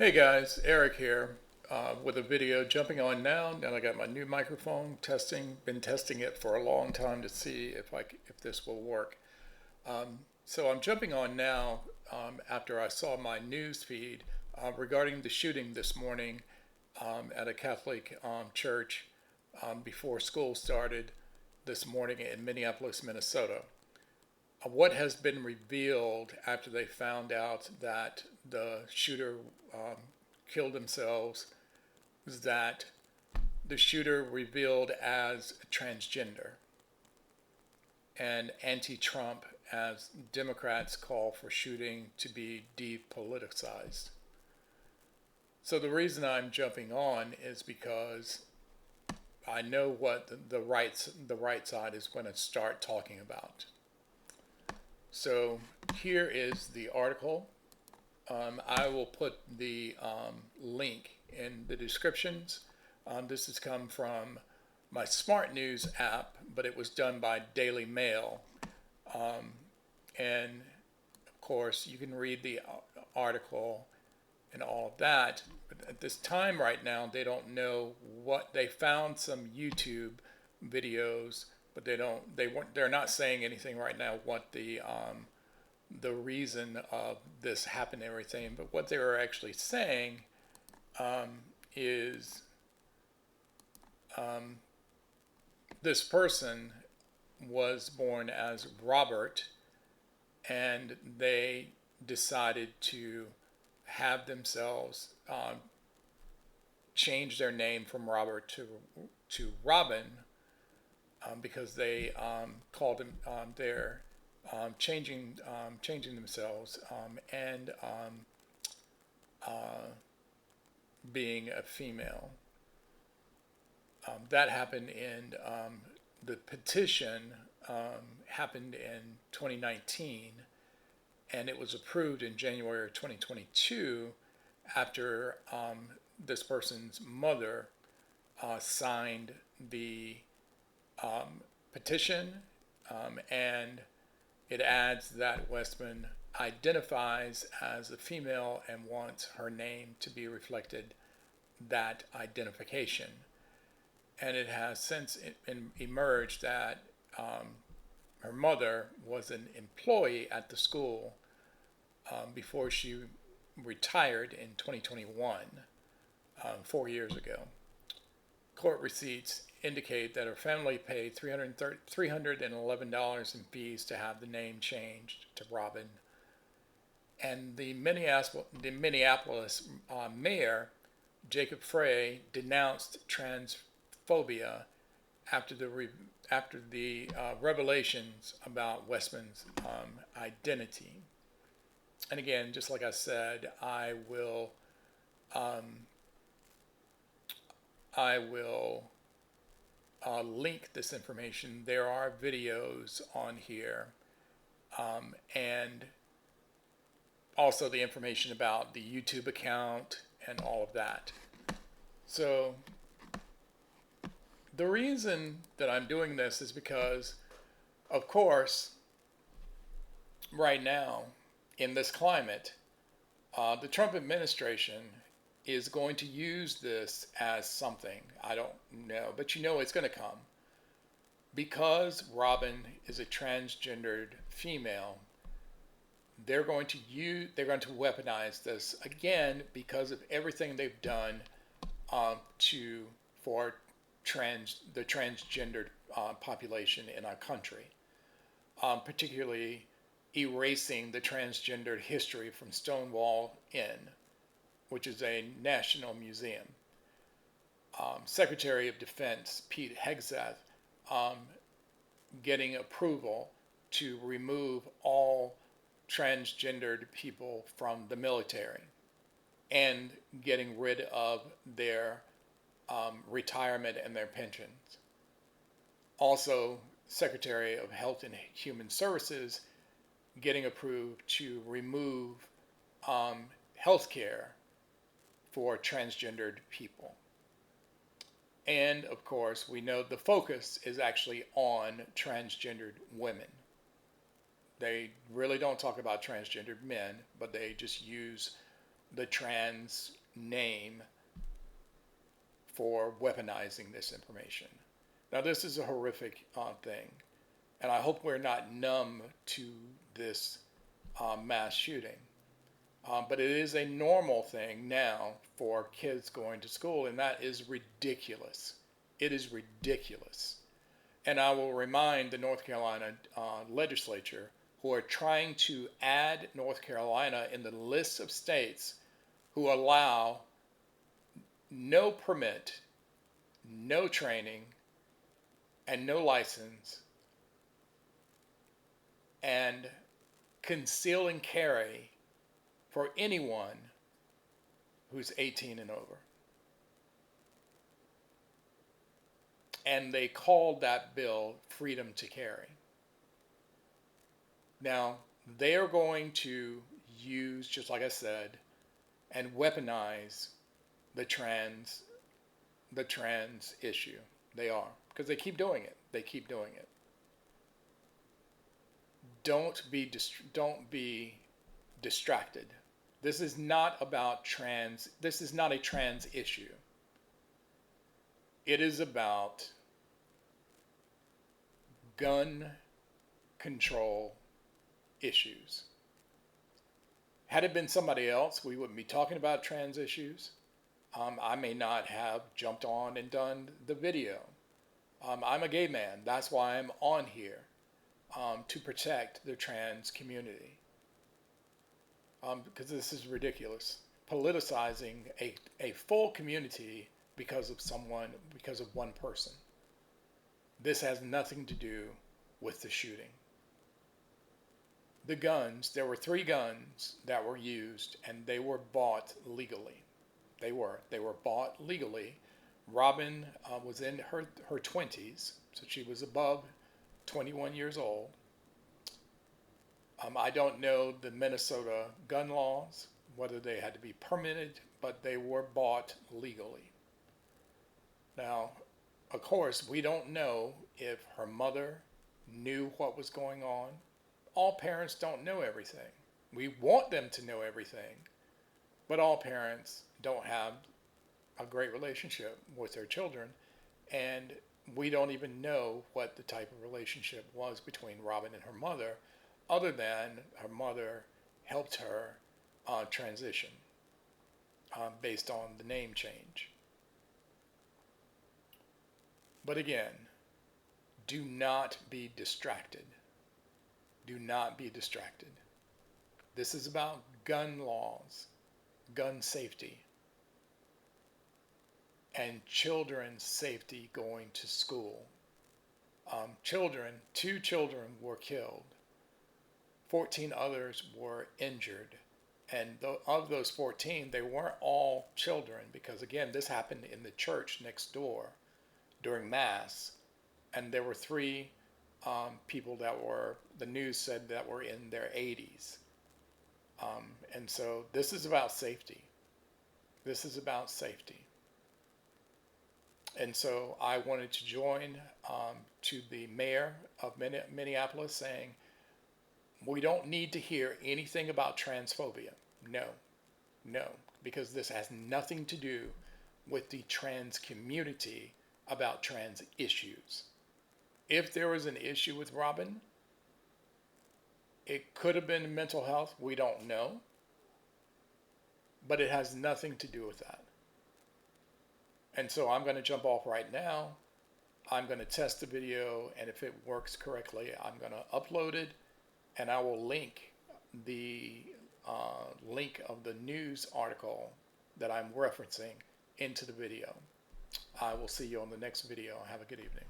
Hey guys, Eric here with a video jumping on now. Now I got my new microphone testing. Been testing it for a long time to see if this will work. So I'm jumping on now after I saw my news feed regarding the shooting this morning at a Catholic church before school started this morning in Minneapolis, Minnesota. What has been revealed after they found out that the shooter um, killed themselves is that the shooter revealed as transgender and anti-Trump, as Democrats call for shooting to be depoliticized. So the reason I'm jumping on is because I know what the right side is going to start talking about. So here is the article. I will put the link in the descriptions. This has come from my Smart News app, but it was done by Daily Mail. And of course, you can read the article and all of that. But at this time right now, they don't know what they found. Some YouTube videos, but they're not saying anything right now what the reason of this happened and everything. But what they were actually saying is this person was born as Robert, and they decided to have themselves change their name from Robert to Robin, because they called him their changing themselves and being a female. That happened in the petition happened in 2019, and it was approved in January of 2022 after this person's mother signed the petition, and it adds that Westman identifies as a female and wants her name to be reflected that identification. And it has since emerged that her mother was an employee at the school before she retired in 2021, 4 years ago. Court receipts indicate that her family paid $311 in fees to have the name changed to Robin. And the Minneapolis mayor, Jacob Frey, denounced transphobia after the revelations about Westman's identity. And again, just like I said, I will link this information. There are videos on here, and also the information about the YouTube account and all of that. So the reason that I'm doing this is because, of course, right now in this climate, the Trump administration is going to use this as something. I don't know, but you know it's going to come. Because Robin is a transgendered female, they're going to weaponize this again because of everything they've done for the transgendered population in our country, particularly erasing the transgendered history from Stonewall Inn, which is a national museum. Secretary of Defense Pete Hegseth getting approval to remove all transgendered people from the military and getting rid of their retirement and their pensions. Also, Secretary of Health and Human Services getting approved to remove health care for transgendered people. And of course, we know the focus is actually on transgendered women. They really don't talk about transgendered men, but they just use the trans name for weaponizing this information. Now, this is a horrific thing, and I hope we're not numb to this mass shooting. But it is a normal thing now for kids going to school, and that is ridiculous. It is ridiculous. And I will remind the North Carolina legislature, who are trying to add North Carolina in the list of states who allow no permit, no training, and no license, and conceal and carry for anyone who's 18 and over. And they called that bill Freedom to Carry. Now, they are going to use, just like I said, and weaponize the trans issue. They are, because they keep doing it. They keep doing it. Don't be distracted. This is not about trans. This is not a trans issue. It is about gun control issues. Had it been somebody else, we wouldn't be talking about trans issues. I may not have jumped on and done the video. I'm a gay man. That's why I'm on here, to protect the trans community. Because this is ridiculous. Politicizing a full community because of one person. This has nothing to do with the shooting. The guns, there were 3 guns that were used, and they were bought legally. They were bought legally. Robin was in her 20s, so she was above 21 years old. I don't know the Minnesota gun laws, whether they had to be permitted, but they were bought legally. Now, of course, we don't know if her mother knew what was going on. All parents don't know everything. We want them to know everything, but all parents don't have a great relationship with their children, and we don't even know what the type of relationship was between Robin and her mother, other than her mother helped her transition based on the name change. But again, do not be distracted. Do not be distracted. This is about gun laws, gun safety, and children's safety going to school. 2 children were killed. 14 others were injured. And of those 14, they weren't all children, because again, this happened in the church next door during Mass. And there were 3 people that were, the news said, that were in their 80s. And so this is about safety. This is about safety. And so I wanted to join to the mayor of Minneapolis saying, we don't need to hear anything about transphobia. No, because this has nothing to do with the trans community about trans issues. If there was an issue with Robin, it could have been mental health. We don't know. But it has nothing to do with that. And so I'm going to jump off right now. I'm going to test the video, and if it works correctly, I'm going to upload it, and I will link the link of the news article that I'm referencing into the video. I will see you on the next video. Have a good evening.